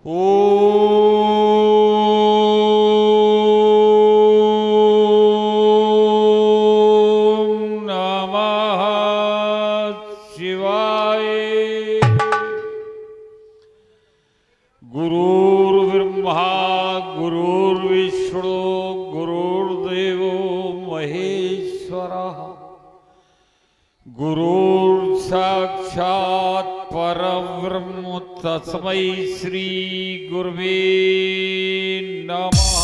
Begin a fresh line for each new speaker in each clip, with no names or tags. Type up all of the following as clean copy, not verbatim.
नमः शिवाय। गुरुर्ब्रह्मा गुरुर्विष्णु गुरुर्देवो महेश्वरः गुरुर्साक्षात् परब्रह्म तस्मै श्री गुरुवे नमः।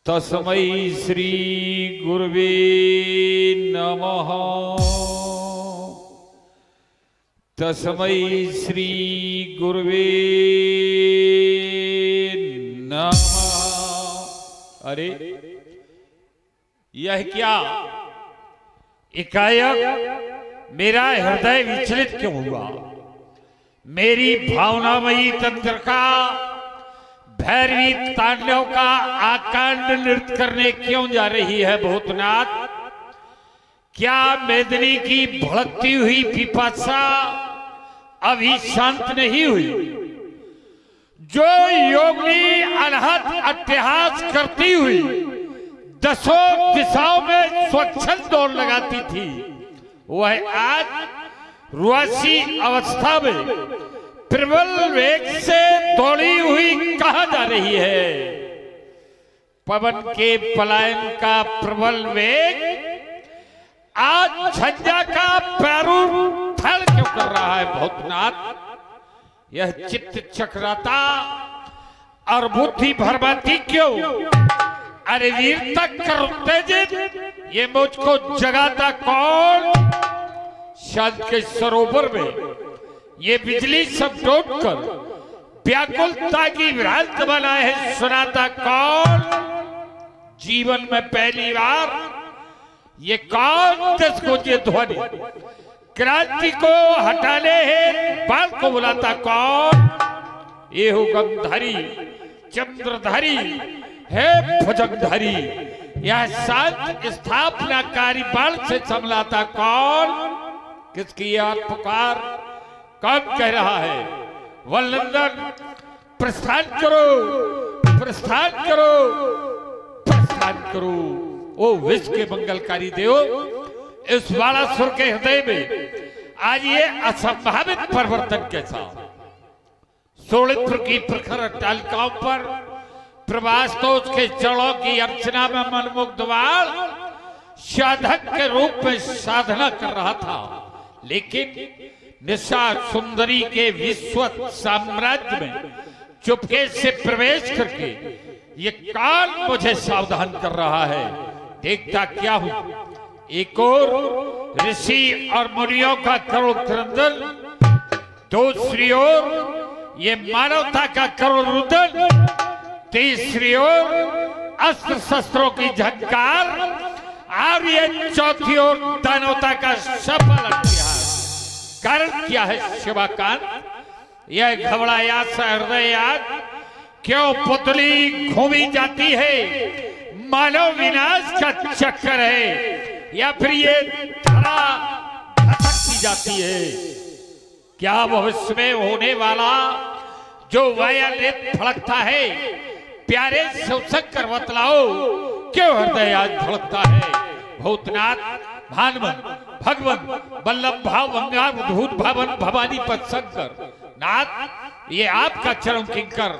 तस्मै श्री गुरुवे नमः। तस्मै श्री गुरुवे नमः। अरे यह क्या एकाएक मेरा हृदय विचलित क्यों हुआ? मेरी भावनामयी तंत्र का भैरवी तांडव का आकांड नृत्य करने क्यों जा रही है भूतनाथ? क्या मेदिनी की भड़कती हुई पिपासा अभी शांत नहीं हुई? जो योगिनी अनहद अट्टहास करती हुई दसों दिशाओं में स्वच्छंद दौड़ लगाती थी, वह आज रुआसी अवस्था में प्रबल वेग से दौड़ी हुई कहां जा रही है? पवन के पलायन का प्रबल वेग आज झंझा का प्रारूप थल क्यों कर रहा है भूतनाथ? यह चित्त चक्राता और बुद्धि भरमाती क्यों? अरे वीरता कर उत्तेजित ये मुझको जगाता कौन? शांत के सरोवर में ये बिजली सब टूट कर व्याकुलता की भ्रांत बनाए है सुनाता कौन? जीवन में पहली बार ये कौन दस को ये ध्वनि क्रांति को हटाने है बाल को बुलाता कौन? ये हो गंधारी चंद्रधारी है भुजंगधारी, यह शांत स्थापनाकारी बाल से संभलाता कौन? किसकी याद पुकार कौन कह रहा है? वल्लंदन प्रस्थान करो, प्रस्थान करो, प्रस्थान करो। ओ विश्व के मंगलकारी देव, इस बालासुर के हृदय में आज ये असंभावित परिवर्तन कैसा? सोलित्र की प्रखर अट्टालिकाओं पर प्रवास तो उसके चरणों की अर्चना में मनमुग्ध बाल साधक के रूप में साधना कर रहा था, लेकिन निशा सुंदरी के विश्व साम्राज्य में चुपके से प्रवेश करके ये काल मुझे सावधान कर रहा है। देखता क्या हूं, एक और ऋषि और मुनियों का करुण क्रंदन, दूसरी ओर ये मानवता का करुण रुदन, तीसरी ओर अस्त्र शस्त्रों की झंकार, और ये चौथी ओर दानवता का सफल अभ्यास। कारण क्या है शिवाकांत? यह घबराया सा हृदय आज क्यों पुतली घूमी जाती है? मानव विनाश का चक्कर है या फिर ये धरा धसकती जाती है? क्या भविष्य में होने वाला जो वायलेट फड़कता है प्यारे शिवशंकर बतलाओ, क्यों हृदय आज धड़कता है? भूतनाथ भानवन भगवन बल्लभ भाव भंगार उद्भूत भावन भवानी पद शंकर नाथ, ये आपका चरण किंकर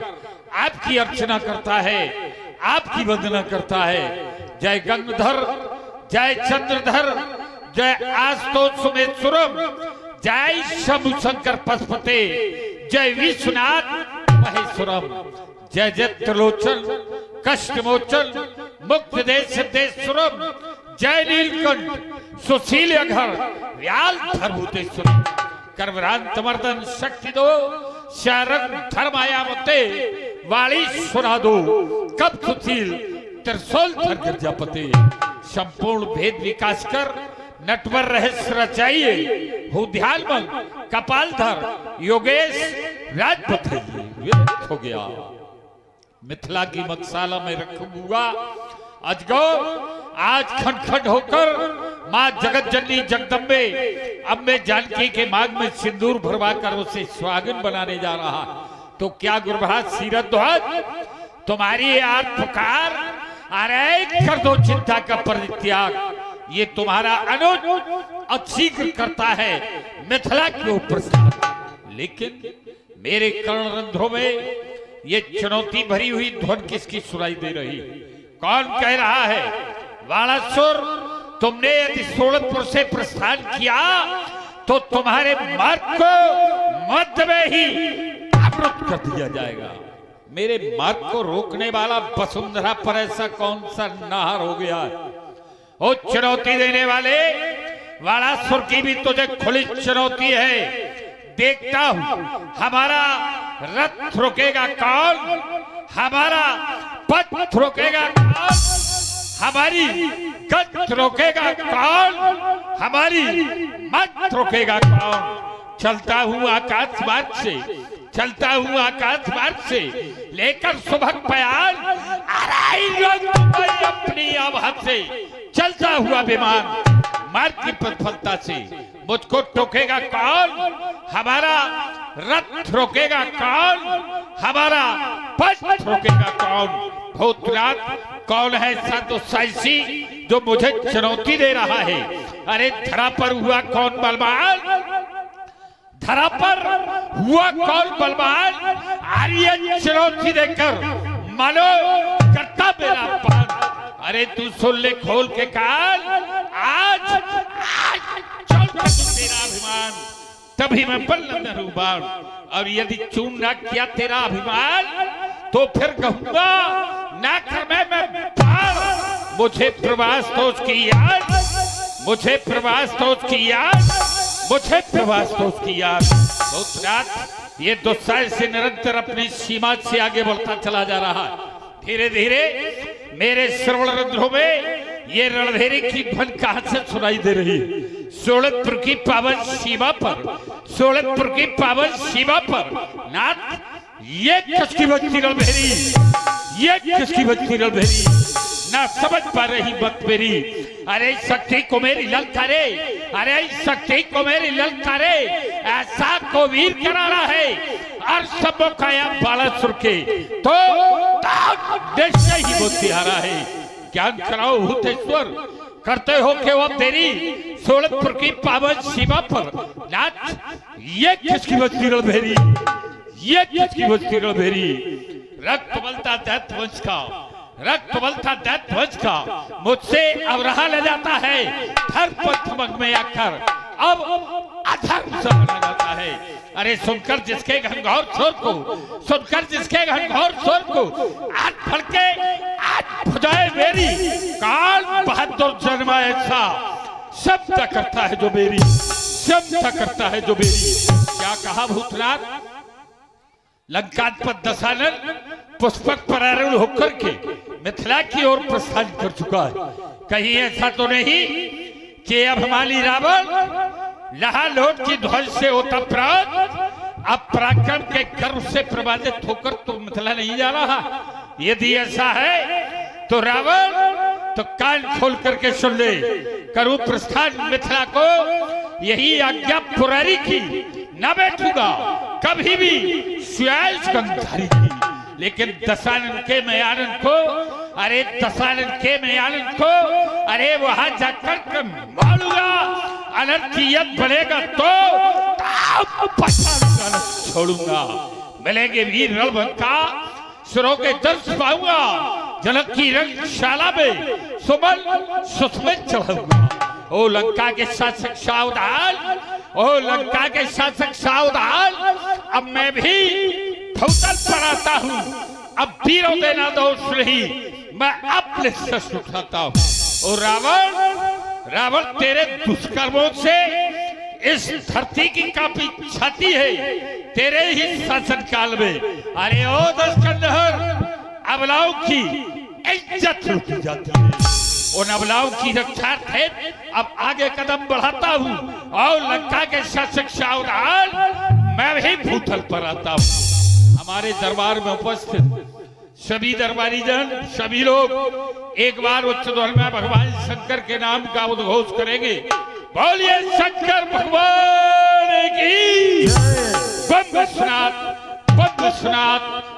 आपकी अर्चना करता है, आपकी वंदना करता है। जय गंगधर, जय चंद्रधर, जय आस्तोष सुमेश्वरम, जय शंभु शंकर पशुपते, जय विश्वनाथ महेश्वरम, जय जय त्रिलोचन कष्ट मोचन मुक्त देश सिद्धेश्वरम, जय नीलकंठ सुशील अघर व्याल धर्मभूतेश्वर, कर्मरांत मर्दन शक्ति दो शरण धर्मायामते वाली सुना दो, कब सुशील त्रिशूल धर गिरजापते, संपूर्ण भेद विकास कर नटवर रहस्य रचाइए, हो ध्यानमंग कपालधर योगेश राजपथ हो गया। मिथिला की मकसाला में रखूंगा अजगो आज खटखट होकर माँ जगत जननी जगदम्बे अम्बे जानकी के मांग में सिंदूर भरवा कर उसे सुहागिन बनाने जा रहा। तो क्या गुरुभराज सीरत ध्वज तुम्हारी आर्त पुकार, अरे कर दो चिंता का परित्याग, ये तुम्हारा अनुज अशीघ्र करता है मिथिला के ऊपर। लेकिन मेरे कर्णरंध्रों में ये चुनौती भरी हुई ध्वन किसकी सुनाई दे रही? कौन कह रहा है? वाणासुर, तुमने यदि सोलतपुर से प्रस्थान किया तो तुम्हारे मार्ग को मध्य में ही अवरुद्ध कर दिया जाएगा। मेरे मार्ग को रोकने वाला वसुंधरा पर ऐसा कौन सा नाहर हो गया है? ओ चुनौती देने वाले, वाणासुर की भी तुझे खुली चुनौती है। देखता हूं हमारा रथ रोकेगा कौन, हमारा पथ रोकेगा कौन, हमारी गति रोकेगा कौन, हमारी मत रोकेगा कौन। चलता हूं आकाश मार्ग से, चलता हूं आकाश मार्ग से लेकर सुबह पयान, अपनी आवाज से चलता हुआ विमान मार्ग की प्रफलता से मुझको टोकेगा कौन, हमारा रथ रोकेगा कौन, हमारा पथ रोकेगा कौन। भूतनाथ, कौन है ऐसा तो साइसी जो मुझे चुनौती दे रहा है? अरे धरा पर हुआ कौन बलवान, धरा पर हुआ कौन बलवान? आर्य चुनौती देकर मानो करता मेरा पान। अरे तू सुन ले खोल के कान, आज तेरा अभिमान, तभी मैं बल्लभ रूबान। और यदि चून ना किया तेरा अभिमान तो फिर कहूंगा ना कर मैं पार। मुझे प्रवास तोज की याद, मुझे प्रवास तोज की याद, मुझे प्रवास तोज की याद। भूतनाथ, ये दुस्साह से निरंतर अपनी सीमा से आगे बढ़ता चला जा रहा है। धीरे धीरे मेरे श्रवण रंध्रों में ये रणधेरी की ध्वन कहां से सुनाई दे रही? सोलतपुर की पावन सीमा पर, सोलतपुर की पावन सीमा पर नाथ, ये किसकी बजती रणधेरी, ये किसकी बजती रणधेरी? ना समझ पा रही बात मेरी। अरे शक्ति को मेरी ललकारे, अरे शक्ति को मेरी ललकारे, ऐसा को वीर कराना है और सब काया बालासुर के तो देश से ही बुद्धिहारा है। ज्ञान कराओ भूतेश्वर, करते हो क्यों अब देरी? सोलतपुर की पावन सीमा पर नाथ, ये किसकी बजती रणधेरी, ये किसकी बजती रणधेरी? रक्त बलता दैत्य वंश का, रक्त बलता दैत्य वंश का मुझसे अब रहा ले जाता है। धर्म पथ में आकर अब अधर्म से बना जाता है। अरे सुनकर जिसके घनघोर शोर को, सुनकर जिसके घनघोर शोर को आज फड़के आज भुजाए मेरी, काल बहादुर जन्मा ऐसा शब्द करता है जो मेरी, शब्द करता है जो मेरी। क्या कहा भूतनाथ? लंकाधिपति दशानन पुष्पक पर आरूढ़ होकर के मिथिला की ओर प्रस्थान कर चुका है। कहीं ऐसा तो नहीं कि अब हमारी रावण लहालोट की ध्वज से होता प्राण अब पराक्रम के गर्व से प्रभावित होकर तो मिथिला नहीं जा रहा? यदि ऐसा है तो रावण तो कान खोल करके सुन ले, करूं प्रस्थान मिथिला को, यही आज्ञा पुरारी की, न बैठूंगा कभी भी सुयाज गंधारी की। लेकिन दशानन के मयानन को, अरे दशानन के मयानन को, अरे वहां जाकर मारूंगा। अनर्थियत बनेगा तो छोड़ूंगा। मिलेंगे वीर रणभंका, सुरों के दर्श पाऊंगा। जनक की रंगशाला में सुमन सुस्मित चढ़ूंगा। ओ लंका के शासक सावधान, ओ लंका के शासक सावधान, अब मैं भी भूतल पर आता हूं। अब वीरों देना दोष नहीं, मैं अपने शस्त्र उठाता हूं। और रावण, रावण तेरे दुष्कर्मों से इस धरती की काफी क्षति है तेरे ही शासन काल में। अरे ओ दशकंधर, अबलाओं की इज्जत लूटी जाती है। उन अबलाओं की रक्षार्थ है अब आगे कदम बढ़ाता हूं और लंका के शासक सावधान, मैं भी भूतल पर आता हूं। हमारे दरबार में उपस्थित सभी दरबारी जन, सभी लोग एक बार उच्च ध्वनि में भगवान शंकर के नाम का उद्घोष करेंगे। बोलिए शंकर भगवान की। बम विश्वनाथ, बम विश्वनाथ,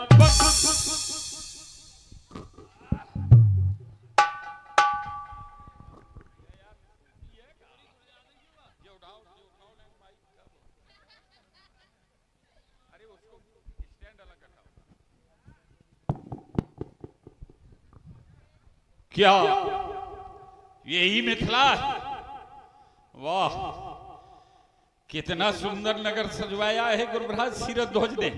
क्या यही मिथिला है? वाह, कितना सुंदर नगर सजवाया है गुरुराज क्षीरध्वज ने।